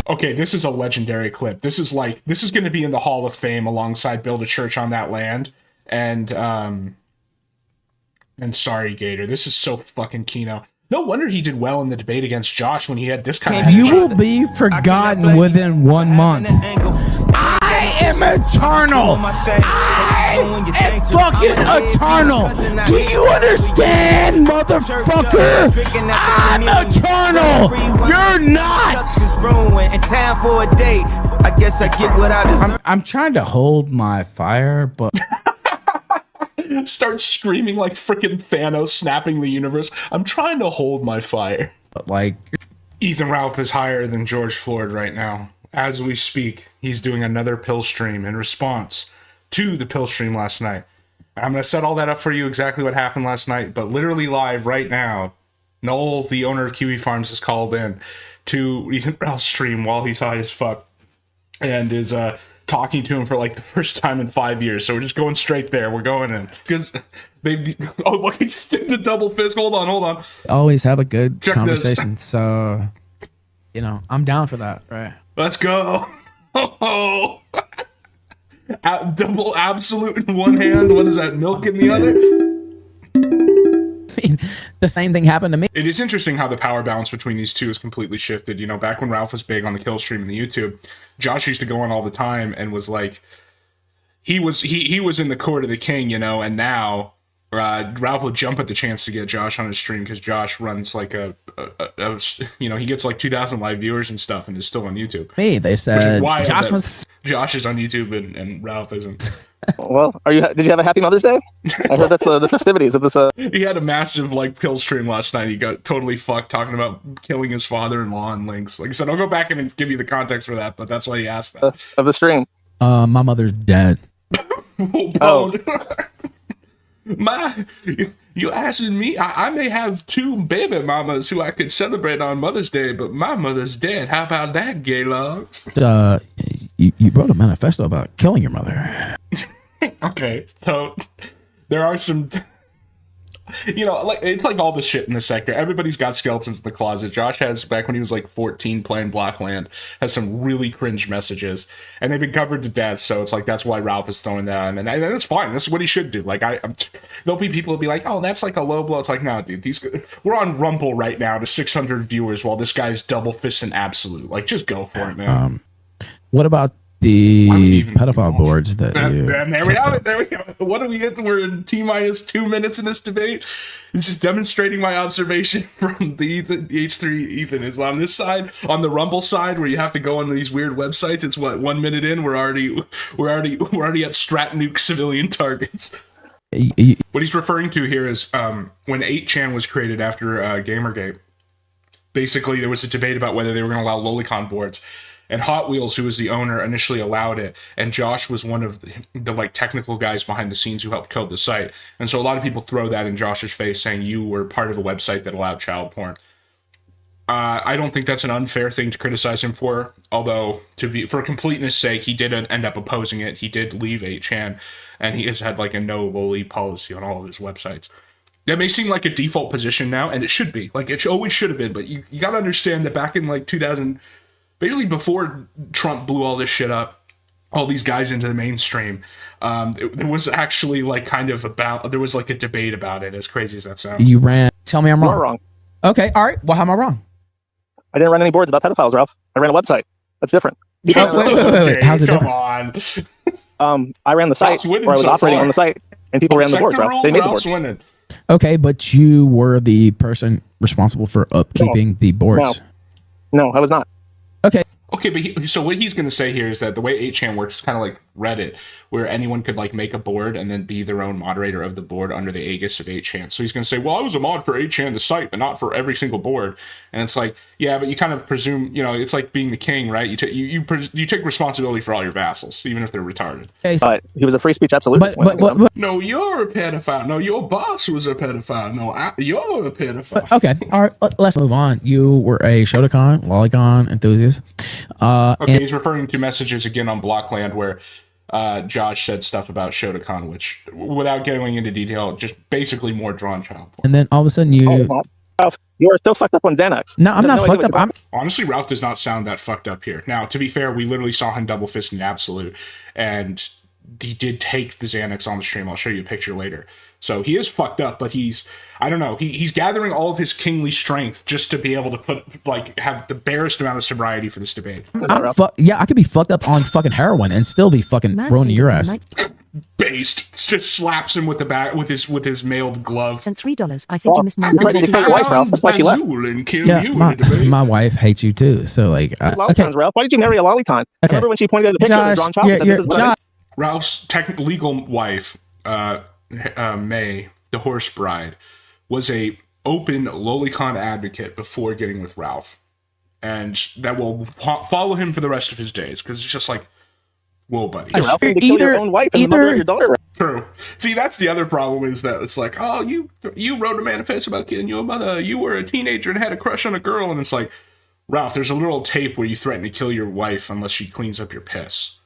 Okay, this is a legendary clip. This is going to be in the Hall of Fame alongside Build a Church on That Land and Sorry Gator. This is so fucking Kino. No wonder he did well in the debate against Josh when he had this kind of energy. You will be forgotten within 1 month. I am eternal. I am fucking eternal. Do you understand, motherfucker? I'm eternal. You're not. I'm trying to hold my fire, but... Start screaming like freaking Thanos snapping the universe. I'm trying to hold my fire. But like, Ethan Ralph is higher than George Floyd right now. As we speak, he's doing another pill stream in response to the pill stream last night. I'm going to set all that up for you, exactly what happened last night, but literally live right now, Null, the owner of Kiwi Farms, has called in to Ethan Ralph's stream while he's high as fuck and is talking to him for like the first time in 5 years. So we're just going straight there. We're going in because they look, it's the double fist. Hold on. Always have a good Check conversation. So, you know, I'm down for that. Right. Let's go. Oh. Double absolute in one hand. What is that? Milk in the other? I mean, the same thing happened to me. It is interesting how the power balance between these two has completely shifted. You know, back when Ralph was big on the kill stream and the YouTube, Josh used to go on all the time and was like, he was in the court of the king, you know, and now Ralph will jump at the chance to get Josh on his stream because Josh runs like you know, he gets like 2,000 live viewers and stuff and is still on YouTube. Me, they said Josh is on YouTube and Ralph isn't. Well, did you have a happy Mother's Day? I heard that's the festivities of this. He had a massive like kill stream last night. He got totally fucked talking about killing his father-in-law and links. Like I said, I'll go back and give you the context for that, but that's why he asked that. Of the stream. My mother's dead. Oh. You asking me? I may have 2 baby mamas who I could celebrate on Mother's Day, but my mother's dead. How about that, Gaylord? You wrote a manifesto about killing your mother. Okay, so there are some, you know, like it's like all the shit in the sector. Everybody's got skeletons in the closet. Josh has, back when he was like 14 playing Blockland, has some really cringe messages, and they've been covered to death. So it's like that's why Ralph is throwing that on, and that's fine. That's what he should do. Like there'll be people who'll be like, "Oh, that's like a low blow." It's like, no, dude, we're on Rumble right now to 600 viewers while this guy's double fisting absolute. Like, just go for it, man. What about the pedophile boards that you... There we have it. There we go. What are we getting? We're in T-minus 2 minutes in this debate. It's just demonstrating my observation from the H3 Ethan is on this side, on the Rumble side, where you have to go on these weird websites. It's what, 1 minute in, we're already at strat nuke civilian targets. What he's referring to here is when 8chan was created after Gamergate. Basically, there was a debate about whether they were going to allow lolicon boards. And Hot Wheels, who was the owner, initially allowed it. And Josh was one of the like technical guys behind the scenes who helped code the site. And so a lot of people throw that in Josh's face, saying you were part of a website that allowed child porn. I don't think that's an unfair thing to criticize him for. Although, for completeness' sake, he did end up opposing it. He did leave 8chan, and he has had like a no loli policy on all of his websites. That may seem like a default position now, and it should be. Like, it always should have been. But you got to understand that back in like 2000... basically before Trump blew all this shit up, all these guys into the mainstream, there was actually like there was like a debate about it, as crazy as that sounds. You ran... Tell me I'm wrong. You're wrong. Okay, all right. Well, how am I wrong? I didn't run any boards about pedophiles, Ralph. I ran a website. That's different. Wait. How's it Come different? on. I ran the site, or I was operating on the site, and people ran the boards, Ralph. They made the boards. Winning. Okay, but you were the person responsible for upkeeping the boards. No, I was not. Okay, but so what he's going to say here is that the way 8chan works is kind of like Reddit, where anyone could like make a board and then be their own moderator of the board under the aegis of 8chan. So he's going to say, well, I was a mod for 8chan, the site, but not for every single board. And it's like, yeah, but you kind of presume, you know, it's like being the king, right? You take responsibility for all your vassals, even if they're retarded. He was a free speech absolutist. But no, you're a pedophile. No, your boss was a pedophile. No, you're a pedophile. Okay, all right, let's move on. You were a Shotokan, Lolicon enthusiast. Okay, he's referring to messages again on Blockland where Josh said stuff about Shotokan, which, without going into detail, just basically more drawn child porn. And then all of a sudden you... You are still fucked up on Xanax. No, I'm not fucked up. Honestly, Ralph does not sound that fucked up here. Now, to be fair, we literally saw him double fist in Absolute, and he did take the Xanax on the stream. I'll show you a picture later. So he is fucked up, but I don't know, he's gathering all of his kingly strength just to be able to have the barest amount of sobriety for this debate. Yeah, I could be fucked up on fucking heroin and still be fucking ruining your ass. Based, just slaps him with the back with his mailed glove. And $3. I think you missed my My wife hates you too. So like, okay. Ralph, why did you marry a lolicon? Okay. Remember when she pointed at a picture of the drawn child? Ralph's legal wife, May, the horse bride, was a open lolicon advocate before getting with Ralph, and that will follow him for the rest of his days because it's just like, whoa, buddy. Ralph, your own wife and the mother of your daughter. True. See, that's the other problem is that it's like, oh, you wrote a manifest about killing your mother. You were a teenager and had a crush on a girl, and it's like, Ralph, there's a little tape where you threaten to kill your wife unless she cleans up your piss.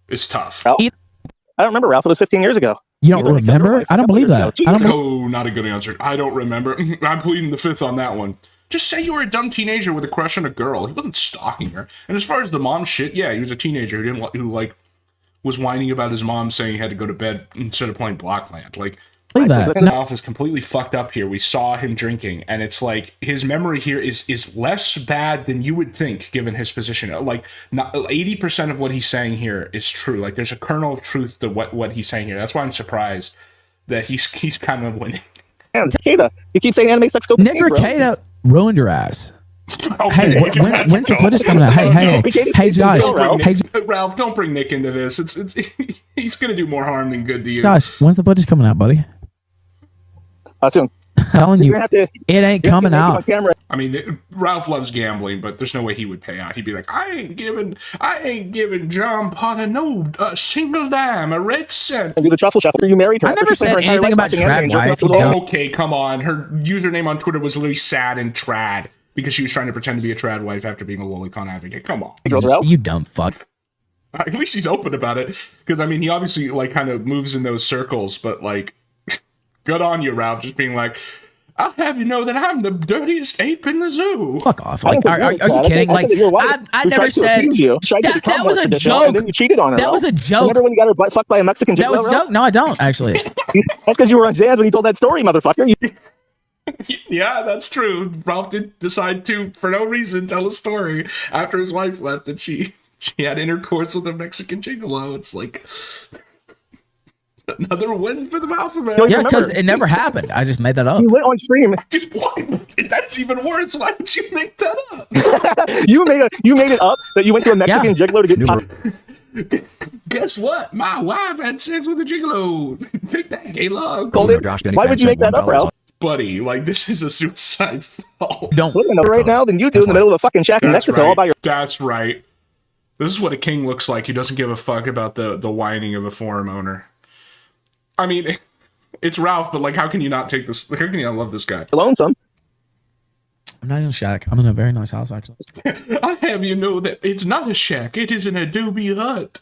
It's tough. Ralph? I don't remember, Ralph. It was 15 years ago. You don't remember? I don't believe that. Oh, not a good answer. I don't remember. I'm pleading the fifth on that one. Just say you were a dumb teenager with a crush on a girl. He wasn't stalking her. And as far as the mom shit, yeah, he was a teenager who was whining about his mom saying he had to go to bed instead of playing Blockland. Like, Ralph is completely fucked up here. We saw him drinking, and it's like his memory here is less bad than you would think given his position. Like, not 80% of what he's saying here is true. Like, there's a kernel of truth to what he's saying here. That's why I'm surprised that he's kind of winning. Man, Cicada. You keep saying anime sex go. Nick Cicada ruined your ass. Okay, hey, when's the footage coming out? Hey, Josh. Ralph, don't bring Nick into this. He's gonna do more harm than good to you. Josh, when's the footage coming out, buddy? Soon. I'm telling you, it ain't coming out. I mean, Ralph loves gambling, but there's no way he would pay out. He'd be like, I ain't giving John Potter no single dime, a red cent. Do the truffle shuffle. You married her. I never said anything about trad wife. Okay, come on. Her username on Twitter was literally sad and trad because she was trying to pretend to be a trad wife after being a lolicon advocate. Come on. You dumb fuck. At least he's open about it, because I mean, he obviously kind of moves in those circles, but good on you, Ralph, just being like, I'll have you know that I'm the dirtiest ape in the zoo. Fuck off. Like, are you kidding? Like, I never said that was a joke. And then you cheated on her. That was a joke. Remember when you got her butt fucked by a Mexican? That was a joke. No, I don't actually. That's because you were on jazz when you told that story, motherfucker. Yeah, that's true. Ralph did decide to, for no reason, tell a story after his wife left that she had intercourse with a Mexican gigolo. It's like another win for the Alpha Man. Yeah, because it never happened. I just made that up. You went on stream. That's even worse. Why did you make that up? you made it up that you went to a Mexican gigolo to get. Guess what? My wife had sex with a gigolo. Take that, gay log. Why would you make that up, Ralph? Buddy, this is a suicide fault. Don't listen right now than you do in the middle of a fucking shack in Mexico all by your. That's right. This is what a king looks like. He doesn't give a fuck about the whining of a forum owner. I mean, it's Ralph, but how can you not take this? How can you not love this guy? Lonesome. I'm not in a shack. I'm in a very nice house, actually. I have you know that it's not a shack. It is an adobe hut.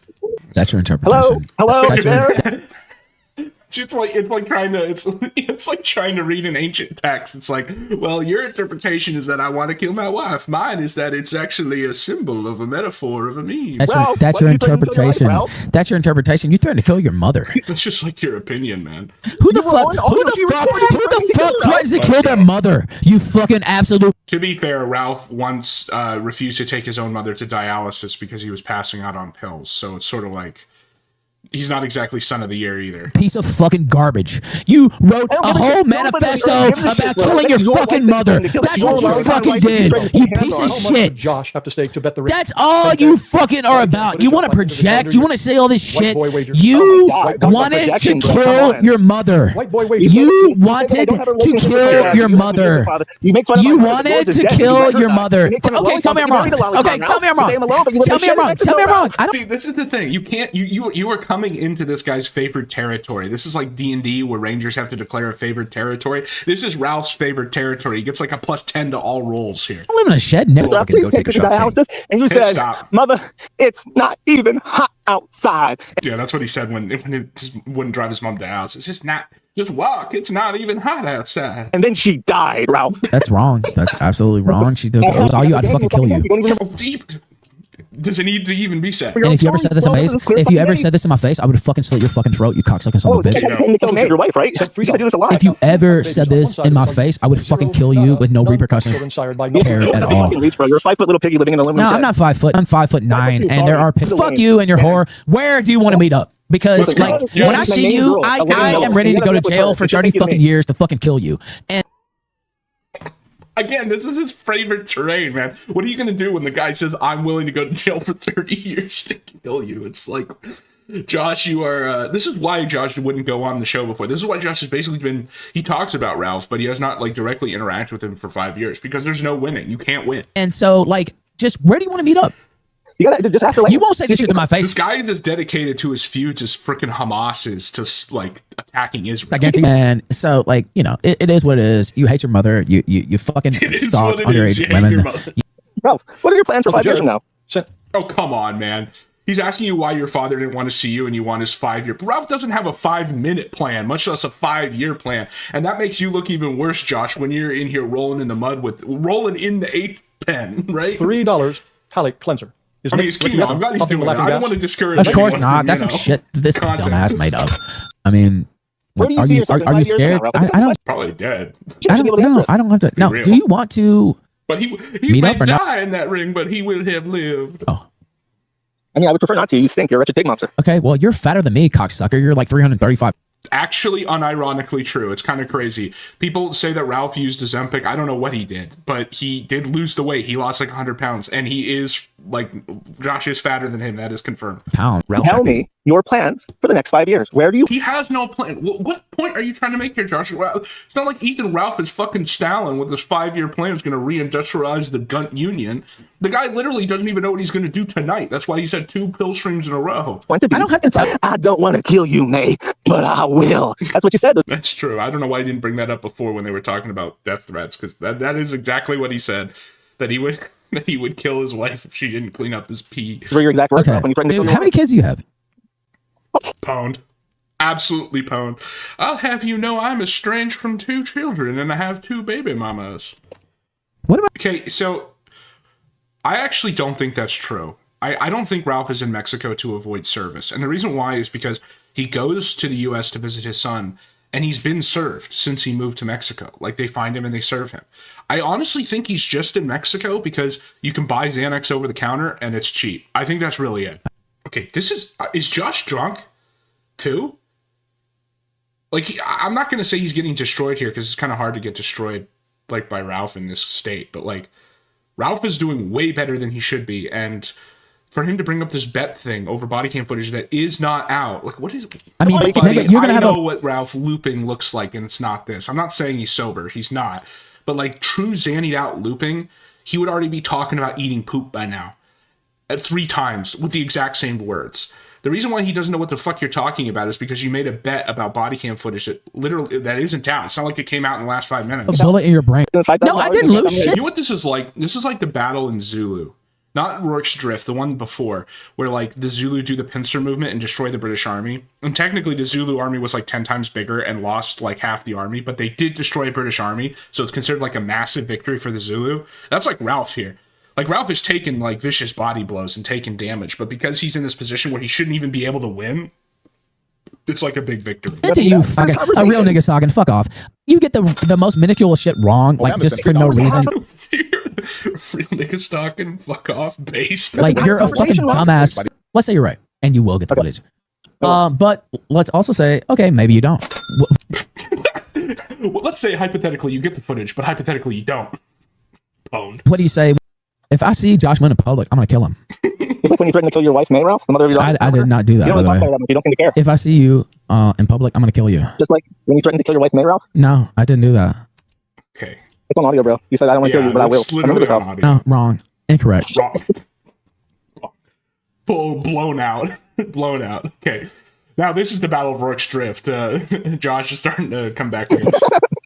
That's your interpretation. Hello, you there? It's like trying to read an ancient text. It's like, well, your interpretation is that I want to kill my wife. Mine is that it's actually a symbol of a metaphor of a meme. That's your interpretation. That's your interpretation. You threatened to kill your mother. That's just like your opinion, man. Who the fuck threatens to kill their mother? You fucking absolute. To be fair, Ralph once refused to take his own mother to dialysis because he was passing out on pills. So it's sort of like, he's not exactly son of the year either. Piece of fucking garbage. You wrote a whole manifesto about killing your fucking mother. That's what you fucking did. You piece of shit. Josh have to stay to bet the. That's all you fucking are about. You want to project. You want to say all this shit. You wanted to kill your mother. You wanted to kill your mother. You wanted to kill your mother. Okay, tell me I'm wrong. Okay, tell me I'm wrong. Tell me I'm wrong. Tell me I'm wrong. See, this is the thing. You can't. You were coming coming into this guy's favorite territory. This is like D&D where Rangers have to declare a favorite territory. This is Ralph's favorite territory. He gets like a +10 to all rolls here. I live in a shed. Never. Please take her to dialysis. And you said, stop. Mother, it's not even hot outside. Yeah, that's what he said when he just wouldn't drive his mom to house. It's just not, just walk. It's not even hot outside. And then she died, Ralph. That's wrong. That's absolutely wrong. She took it. All you, I'd fucking kill you. Does it need to even be said? And if you ever said this in my face, if you ever said this in my face, I would fucking slit your fucking throat, you cocksucking son of a bitch. Your wife, right? If you ever said this in my face, I would fucking kill you with no repercussions care at all. You're a 5-foot little piggy living in a aluminum No, shed. I'm not 5 foot. I'm 5'9", and there are. Fuck you and your whore. Where do you want to meet up? Because like when I see you, I am ready to go to jail for 30 fucking years to fucking kill you. And again, this is his favorite terrain, man. What are you gonna do when the guy says, "I'm willing to go to jail for 30 years to kill you"? It's like, Josh, you are. This is why Josh wouldn't go on the show before. This is why Josh has basically been. He talks about Ralph, but he has not like directly interacted with him for 5 years because there's no winning. You can't win. And so, like, just where do you want to meet up? You gotta just ask her. You won't say this shit to my face. This guy is as dedicated to his feuds as freaking Hamas is to like attacking Israel. I guarantee. And so, like, you know, it is what it is. You hate your mother. You fucking stalked underage women. Ralph, what are your plans for 5 years from now? Oh, come on, man. He's asking you why your father didn't want to see you and you want his 5-year. Ralph doesn't have a 5-minute plan, much less a 5-year plan. And that makes you look even worse, Josh, when you're in here rolling in the mud rolling in the ape pen, right? $3 palate cleanser. I mean, it's Kino. I'm glad he's doing it. I don't want to discourage. Of course not. That's some shit this dumbass made up. I mean, are you scared? I don't. Probably dead. I don't know. I don't have to. No. Do you want to? But he meet may up or die in that ring, but he will have lived. Oh. I mean, I would prefer not to. You stink. You're a wretched pig monster. Okay. Well, you're fatter than me, cocksucker. You're like 335. Actually, unironically true. It's kind of crazy. People say that Ralph used Ozempic. I don't know what he did, but he did lose the weight. He lost like 100 pounds, and he is like Josh is fatter than him. That is confirmed. Tell me your plans for the next 5 years. Where do you? He has no plan. What point are you trying to make here, Josh? It's not like Ethan Ralph is fucking Stalin with his 5-year plan is going to reindustrialize the gun union. The guy literally doesn't even know what he's going to do tonight. That's why he said 2 pill streams in a row. I don't have to tell. I don't want to kill you, May, but I will. That's what you said. That's true. I don't know why he didn't bring that up before when they were talking about death threats, because that is exactly what he said. That he would kill his wife if she didn't clean up his pee. For your exact words, Okay. when you threatened to kill Dude, your how many kids do you have? Pwned. Absolutely pwned. I'll have you know I'm estranged from 2 children and I have 2 baby mamas. What about? Okay, so I actually don't think that's true. I don't think Ralph is in Mexico to avoid service. And the reason why is because he goes to the U.S. to visit his son, and he's been served since he moved to Mexico. Like, they find him and they serve him. I honestly think he's just in Mexico because you can buy Xanax over the counter and it's cheap. I think that's really it. Okay, this is Josh drunk too? Like, I'm not going to say he's getting destroyed here because it's kind of hard to get destroyed like by Ralph in this state. But like, Ralph is doing way better than he should be. And for him to bring up this bet thing over body cam footage that is not out, like, what is? I mean, you're gonna know what Ralph looping looks like, and it's not this. I'm not saying he's sober; he's not. But like true zanied out looping, he would already be talking about eating poop by now, at 3 times with the exact same words. The reason why he doesn't know what the fuck you're talking about is because you made a bet about body cam footage that literally that isn't out. It's not like it came out in the last 5 minutes. A bullet in your brain. No, I didn't lose shit. You know what this is like? This is like the battle in Zulu. Not Rourke's Drift, the one before, where like the Zulu do the pincer movement and destroy the British army. And technically the Zulu army was like 10 times bigger and lost like half the army, but they did destroy a British army, so it's considered like a massive victory for the Zulu. That's like Ralph here. Like Ralph has taken like vicious body blows and taken damage, but because he's in this position where he shouldn't even be able to win, it's like a big victory. To you, fucking a real nigga talking. Fuck off. You get the most minuscule shit wrong, like just for no reason. Real nigga stalking, fuck off, based. Like you're a fucking dumbass. Let's say you're right, and you will get the footage. But let's also say, okay, maybe you don't. Well, let's say hypothetically you get the footage, but hypothetically you don't. Pwned. What do you say? If I see Josh Wynn in public, I'm gonna kill him. It's like when you threatened to kill your wife, May, Ralph, the mother of your daughter. I did not do that. You By the way, you don't seem to care. if I see you in public, I'm gonna kill you. Just like when you threatened to kill your wife, May, Ralph. No, I didn't do that. Okay. It's on audio, bro. You said I don't want to kill you, but I will. It's literally on audio. No, wrong, incorrect. Wrong. Blown out. Blown out. Okay. Now this is the Battle of Rourke's Drift. Josh is starting to come back here.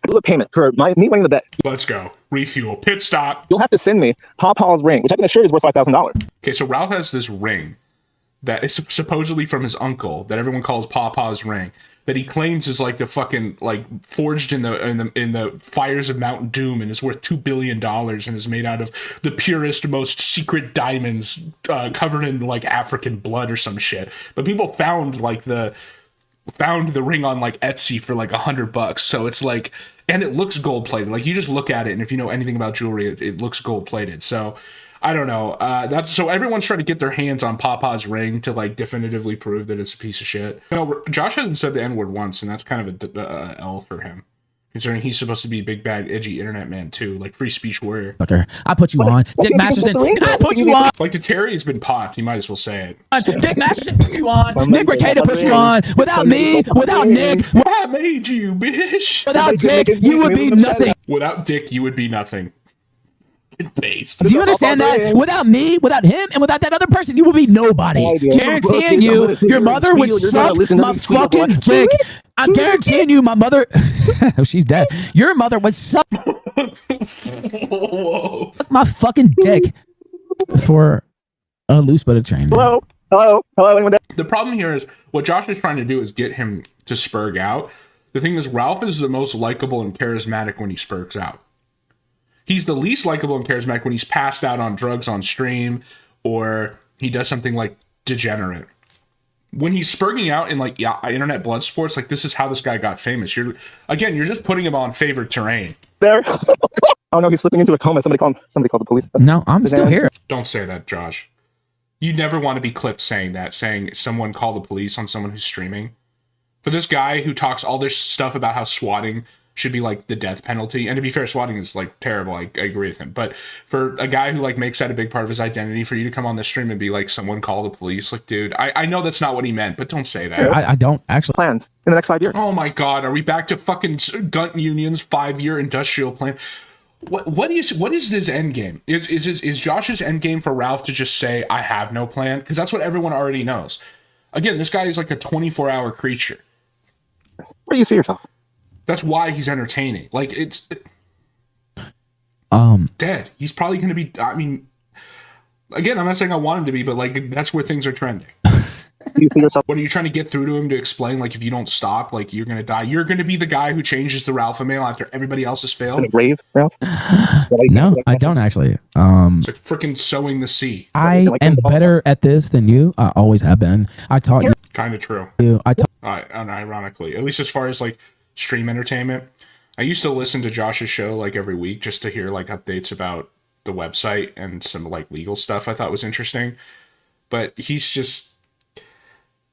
Look, payment for me winning the bet. Let's go. Refuel. Pit stop. You'll have to send me Pawpaw's ring, which I can assure is worth $5,000. Okay, so Ralph has this ring that is supposedly from his uncle that everyone calls Pawpaw's ring, that he claims is like the fucking like forged in the fires of Mount Doom and is worth $2 billion and is made out of the purest, most secret diamonds covered in like African blood or some shit. But people found the ring on like Etsy for like $100. So it's like, and it looks gold plated. Like you just look at it, and if you know anything about jewelry, it looks gold plated. So I don't know. That's so everyone's trying to get their hands on Pawpaw's ring to like definitively prove that it's a piece of shit. You know, Josh hasn't said the N-word once, and that's kind of a L for him, considering he's supposed to be big bad edgy internet man too, like free speech warrior. Fucker, I put you on, Dick Masterson. I put you on. Like the Terry has been popped. You might as well say it. Dick Masterson put you on. Nick Ricada put you on. Without me, without Nick, I made you, bitch. without Dick, you would be nothing. Without Dick, you would be nothing. Based. Do you understand that? Without me, without him, and without that other person, you would be nobody. Guaranteeing you, your mother would suck my fucking dick. I'm guaranteeing you, my mother. Oh, she's dead. Your mother would suck my fucking dick for a loose but a chain. Hello, anyone there? The problem here is what Josh is trying to do is get him to spurg out. The thing is, Ralph is the most likable and charismatic when he spurgs out. He's the least likable and charismatic when he's passed out on drugs on stream or he does something like degenerate. When he's spurging out in like internet blood sports, like this is how this guy got famous. You're just putting him on favored terrain. There. Oh no, he's slipping into a coma. Somebody called the police. No, I'm still here. Don't say that, Josh. You never want to be clipped saying someone call the police on someone who's streaming. For this guy who talks all this stuff about how swatting should be like the death penalty, and to be fair, swatting is like terrible. I agree with him, but for a guy who like makes that a big part of his identity, for you to come on the stream and be like, someone call the police, like, dude, I know that's not what he meant, but don't say that. I don't actually. Plans in the next 5 years. Oh my god, are we back to fucking Gun Union's 5-year industrial plan? What is his end game? Is Josh's end game for Ralph to just say I have no plan? Because that's what everyone already knows. Again, this guy is like a 24-hour creature. Where do you see yourself? That's why he's entertaining. Like it's dead. He's probably going to be. I mean, again, I'm not saying I want him to be, but like that's where things are trending. Do you see yourself? What are you trying to get through to him to explain? Like if you don't stop, like you're going to die. You're going to be the guy who changes the Ralph email after everybody else has failed. In a grave, Ralph? No, I don't actually. It's like freaking sowing the seed. I am better at this than you. I always have been. I taught you. Kind of true. Ironically, at least as far as like stream entertainment, I used to listen to Josh's show like every week just to hear like updates about the website and some like legal stuff I thought was interesting. But he's just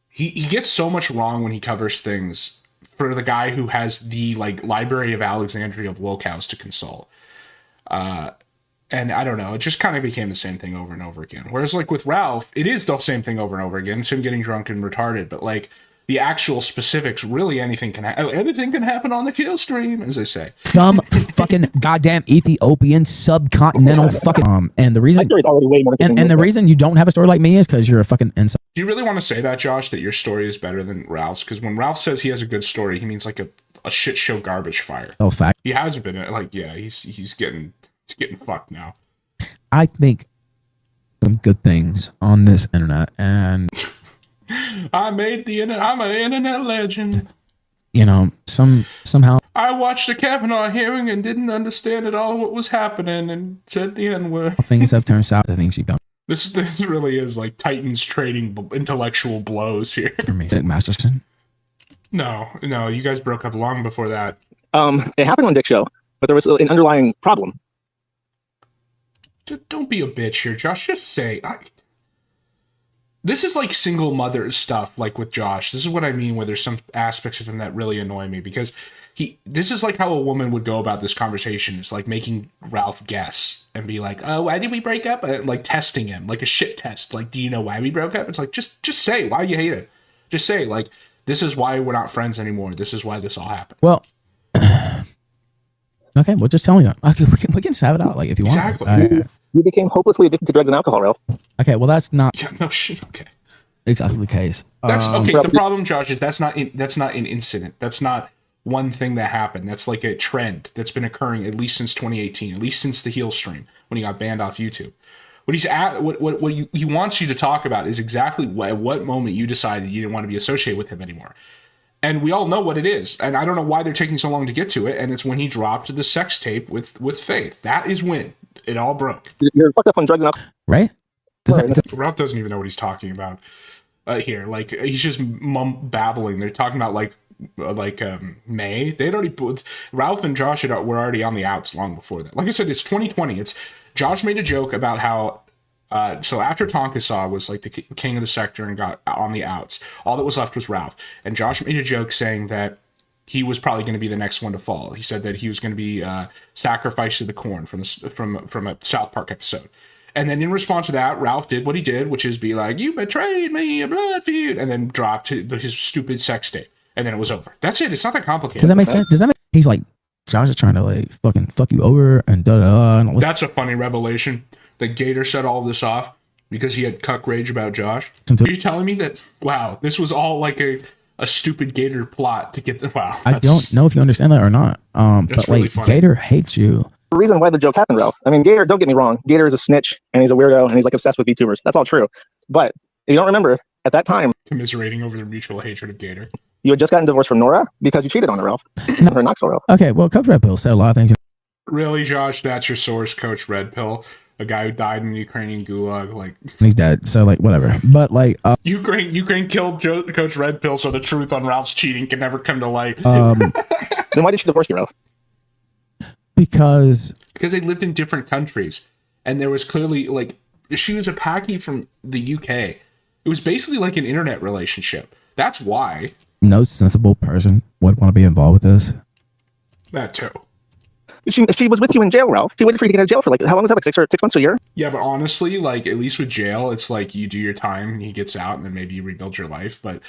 he gets so much wrong when he covers things for the guy who has the like Library of Alexandria of locales to consult. And I don't know, it just kind of became the same thing over and over again. Whereas like with Ralph, it is the same thing over and over again. It's him getting drunk and retarded, but like the actual specifics, really anything can happen on the kill stream, as they say. Dumb fucking goddamn Ethiopian subcontinental fucking and the reason and the reason you don't have a story like me is because you're a fucking inside. Do you really want to say that, Josh, that your story is better than Ralph's? Because when Ralph says he has a good story, he means like a shit show garbage fire. Oh, fact. He hasn't been like he's getting fucked now. I think some good things on this internet and. I'm an internet legend. You know, somehow I watched the Kavanaugh hearing and didn't understand at all what was happening and said the N-word. Things have turned south. The things you don't. This really is like Titans trading intellectual blows here. For me, Dick Masterson. No, you guys broke up long before that. It happened on Dick's show, but there was an underlying problem. Don't be a bitch here, Josh. Just say. This is like single mother stuff, like with Josh. This is what I mean, where there's some aspects of him that really annoy me, because this is like how a woman would go about this conversation. It's like making Ralph guess and be like, oh, why did we break up? And like testing him, like a shit test. Like, do you know why we broke up? It's like, just say why you hate it. Just say, like, this is why we're not friends anymore. This is why this all happened. Well, okay, well, just tell me that. Okay, we can have it out, like, if you want. Exactly. You became hopelessly addicted to drugs and alcohol, Ralph. Okay, well, that's not. Yeah, no shit. Okay. exactly the case. That's okay. The problem, Josh, is that's not an incident. That's not one thing that happened. That's like a trend that's been occurring at least since 2018, at least since the heel stream when he got banned off YouTube. What he wants you to talk about is exactly at what moment you decided you didn't want to be associated with him anymore. And we all know what it is. And I don't know why they're taking so long to get to it. And it's when he dropped the sex tape with Faith. That is when it all broke. You're fucked up on drugs and alcohol. Right? Ralph doesn't even know what he's talking about here. Like, he's just babbling. They're talking about May. They'd already Ralph and Josh were already on the outs long before that. Like I said, it's 2020. It's Josh made a joke about how so after Tonka Saw was like the king of the sector and got on the outs, all that was left was Ralph. And Josh made a joke saying that he was probably going to be the next one to fall. He said that he was going to be sacrificed to the corn from a South Park episode. And then in response to that, Ralph did what he did, which is be like, "You betrayed me, a blood feud," and then dropped his stupid sex tape. And then it was over. That's it. It's not that complicated. Does that make sense? He's like, Josh is trying to like fucking fuck you over and da da da. That's a funny revelation. That Gator set all this off because he had cuck rage about Josh. Are you telling me that, wow, this was all like a stupid Gator plot to get the, wow. I don't know if you understand that or not. But really like, funny. Gator hates you. The reason why the joke happened, Ralph. I mean, Gator, don't get me wrong. Gator is a snitch and he's a weirdo and he's like obsessed with VTubers. That's all true. But you don't remember at that time, commiserating over their mutual hatred of Gator. You had just gotten divorced from Nora because you cheated on her, Ralph. Her Knoxville, Ralph. Okay, well, Coach Red Pill said a lot of things. Really, Josh? That's your source, Coach Red Pill? A guy who died in the Ukrainian gulag, like he's dead. So like whatever. But like Ukraine killed Coach Red Pill, so the truth on Ralph's cheating can never come to light. Then why did she divorce you, Ralph? Because they lived in different countries, and there was clearly like she was a Paki from the UK. It was basically like an internet relationship. That's why. No sensible person would want to be involved with this. That too. She was with you in jail, Ralph. She waited for you to get out of jail for like, how long was that? Like 6 months to a year? Yeah, but honestly, like at least with jail, it's like you do your time and he gets out and then maybe you rebuild your life. But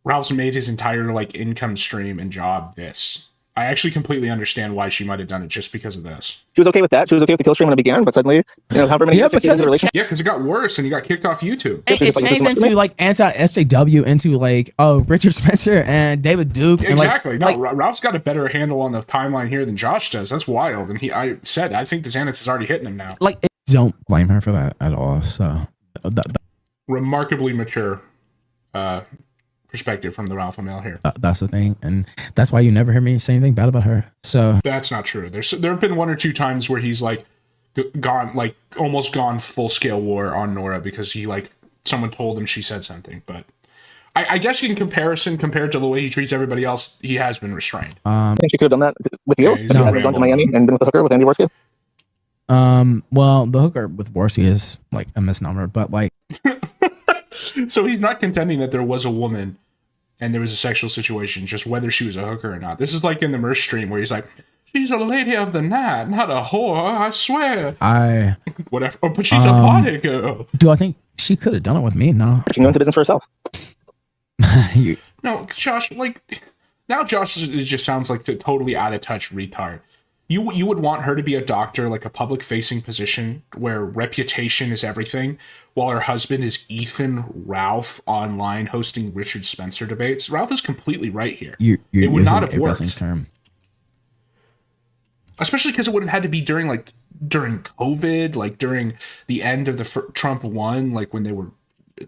Ralph's made his entire like income stream and job this. I actually completely understand why she might have done it just because of this. She was okay with that. She was okay with the kill stream when it began, but suddenly, however many years into the relationship. Yeah, because it got worse and he got kicked off YouTube. It changed into like anti-SJW into like Richard Spencer and David Duke. Exactly. And, no, Ralph's got a better handle on the timeline here than Josh does. That's wild. And I think the Xanax is already hitting him now. Like, don't blame her for that at all. So, remarkably mature perspective from the Ralph male here. That's the thing, and that's why you never hear me say anything bad about her. So that's not true. There have been 1 or 2 times where he's like almost gone full scale war on Nora because he like someone told him she said something. But I guess in comparison, compared to the way he treats everybody else, he has been restrained. I think she could have done that with you. Yeah, If you had gone to Miami and been with the hooker with Andy Worski. Well, the hooker with Worski is like a misnomer, but like. So he's not contending that there was a woman and there was a sexual situation, just whether she was a hooker or not. This is like in the Merch stream where he's like, "She's a lady of the night, not a whore, I swear." Whatever. Oh, but she's a party girl. Do I think she could have done it with me? No. She knew into business for herself. No, Josh, like, now Josh just sounds like the totally out of touch retard. You would want her to be a doctor, like a public facing position where reputation is everything, while her husband is Ethan Ralph online hosting Richard Spencer debates. Ralph is completely right here. It would not have worked. Term. Especially because it would have had to be during COVID, like during the end of the Trump 1, like when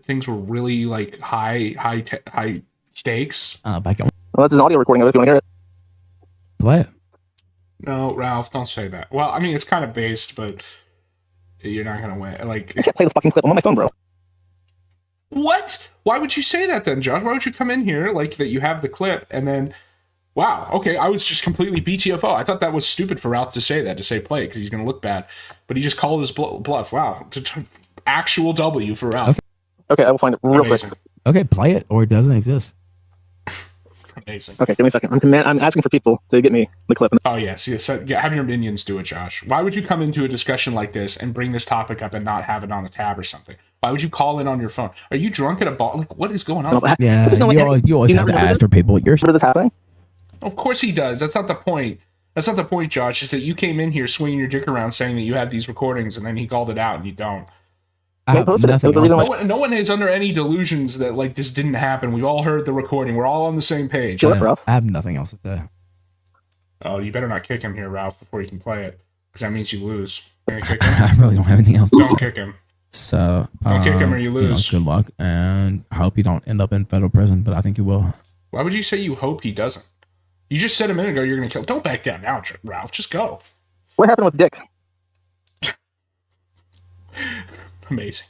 things were really like high stakes. Back on. Well, that's an audio recording of it if you want to hear it. Play it. No, Ralph, don't say that. Well, I mean, it's kind of based, but you're not going to win. Like, I can't play the fucking clip. I'm on my phone, bro. What? Why would you say that then, Josh? Why would you come in here like that you have the clip and then, wow, okay, I was just completely BTFO. I thought that was stupid for Ralph to say that, to say play, because he's going to look bad. But he just called his bluff. Wow. Actual W for Ralph. Okay, I will find it real Amazing. quick. Okay, play it, or it doesn't exist. Amazing. Okay, give me a second. I'm asking for people to get me the clip. Oh, yes. Yeah, have your minions do it, Josh. Why would you come into a discussion like this and bring this topic up and not have it on a tab or something? Why would you call in on your phone? Are you drunk at a bar? Like, what is going on? Yeah, you always have to ask for people. Remember this happening? Of course he does. That's not the point. That's not the point, Josh. Is that you came in here swinging your dick around saying that you had these recordings and then he called it out and you don't. I have posted it. nothing The reason else. why- No one is under any delusions that like this didn't happen. We've all heard the recording. We're all on the same page. Chill out, Ralph. I have nothing else to say. Oh, you better not kick him here, Ralph, before you can play it, because that means you lose. You're gonna kick him? I really don't have anything else to Don't say. kick him. So Don't kick him or you lose. good luck, and I hope you don't end up in federal prison, but I think you will. Why would you say you hope he doesn't? You just said a minute ago you're gonna kill. Don't back down now, Ralph. Just go. What happened with Dick? Amazing.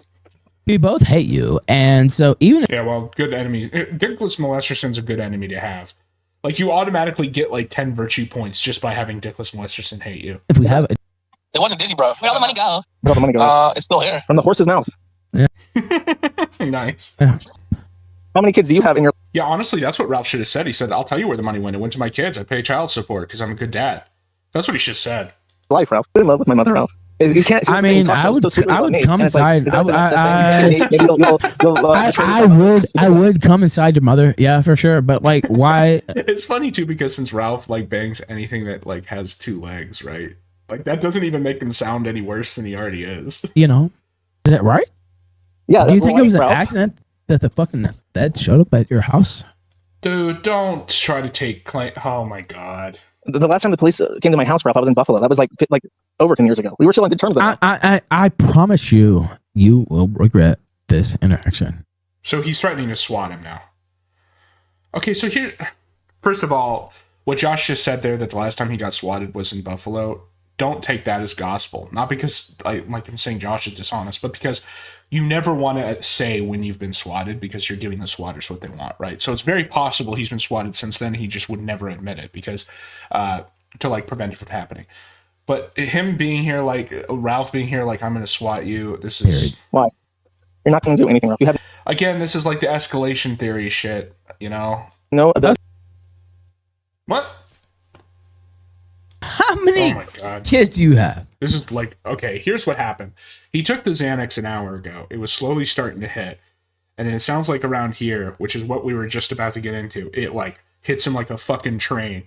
We both hate you, and so even Yeah, well, good enemies. Dickless Molesterson's a good enemy to have. Like, you automatically get like 10 virtue points just by having Dickless Molesterson hate you. if we have a It wasn't dizzy, bro. Where'd all the money go? Where'd all the money go? It's still here. From the horse's mouth. Nice. How many kids do you have in your Yeah, honestly, that's what Ralph should have said. He said, I'll tell you where the money went. It went to my kids. I pay child support because I'm a good dad. That's what he should have said. life, Ralph? I'm in love with my mother, Ralf. You can't. I mean, I would come inside. I would come inside your mother, yeah, for sure. But like, why? It's funny too because since Ralph like bangs anything that like has two legs, right? Like that doesn't even make him sound any worse than he already is. You know, is that right? Yeah. Do you think it was an accident that the fucking dead showed up at your house? Dude, don't try to take claim. Oh my god. The last time the police came to my house, Ralph, I was in Buffalo. That was like over 10 years ago. We were still on good terms. I promise you, you will regret this interaction. So he's threatening to swat him now. Okay, so here, first of all, what Josh just said there, that the last time he got swatted was in Buffalo, don't take that as gospel. Not because like I'm saying Josh is dishonest, but because you never want to say when you've been swatted because you're giving the swatters what they want, right? So it's very possible he's been swatted since then. He just would never admit it because to like prevent it from happening. But him being here, like Ralph being here, like I'm going to swat you. This is why you're not going to do anything, Ralph. You have again. This is like the escalation theory shit, you know? no ability. What? how many Oh my god. kids do you have? This is like, okay, here's what happened. He took the Xanax an hour ago. It was slowly starting to hit. And then it sounds like around here, which is what we were just about to get into, it like hits him like a fucking train.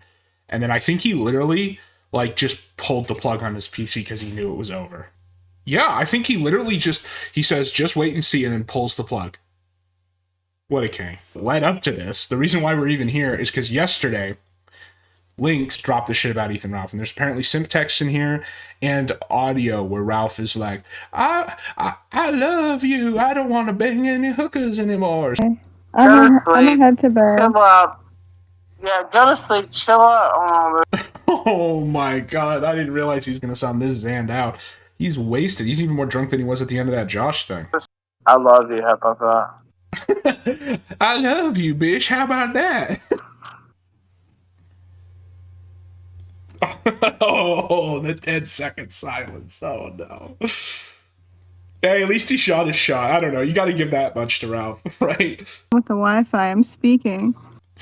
And then I think he literally like just pulled the plug on his PC because he knew it was over. Yeah, I think he literally he says, just wait and see, and then pulls the plug. What a king. Led up to this, the reason why we're even here is because yesterday, Lynx dropped the shit about Ethan Ralph, and there's apparently simp text in here and audio where Ralph is like, I love you. I don't want to bang any hookers anymore. I'm gonna head to bed. Chill out. Yeah, go to sleep. Chill out. Oh my god, I didn't realize he's gonna sound this zanned out. He's wasted. He's even more drunk than he was at the end of that Josh thing. I love you. How about that? I love you, bitch. How about that? Oh, the 10-second silence. Oh no. Hey, at least he shot his shot. I don't know. You got to give that much to Ralph, right? With the Wi-Fi, I'm speaking.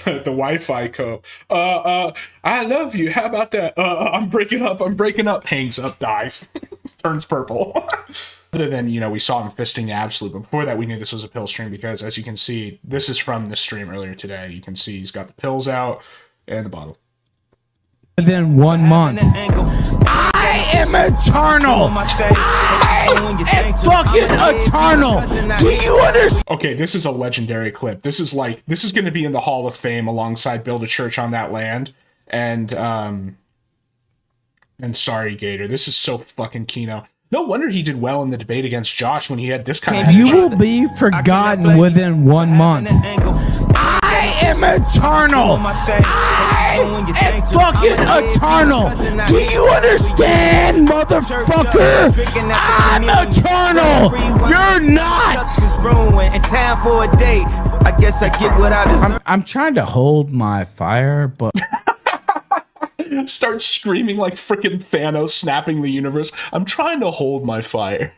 The Wi-Fi code. I love you. How about that? I'm breaking up. Hangs up, dies. Turns purple. Other than, we saw him fisting the Absolute, but before that we knew this was a pill stream because, as you can see, this is from the stream earlier today. You can see he's got the pills out and the bottle. Within 1 month. I am eternal. I am fucking eternal. Do you understand? Okay, this is a legendary clip. This is going to be in the Hall of Fame alongside Build a Church on That Land and Sorry Gator. This is so fucking Kino. No wonder he did well in the debate against Josh when he had this kind of energy. You will be forgotten within 1 month. I am eternal. I am fucking eternal. Do you understand, motherfucker? I'm eternal. You're not. I'm trying to hold my fire, but Start screaming like freaking Thanos snapping the universe. I'm trying to hold my fire.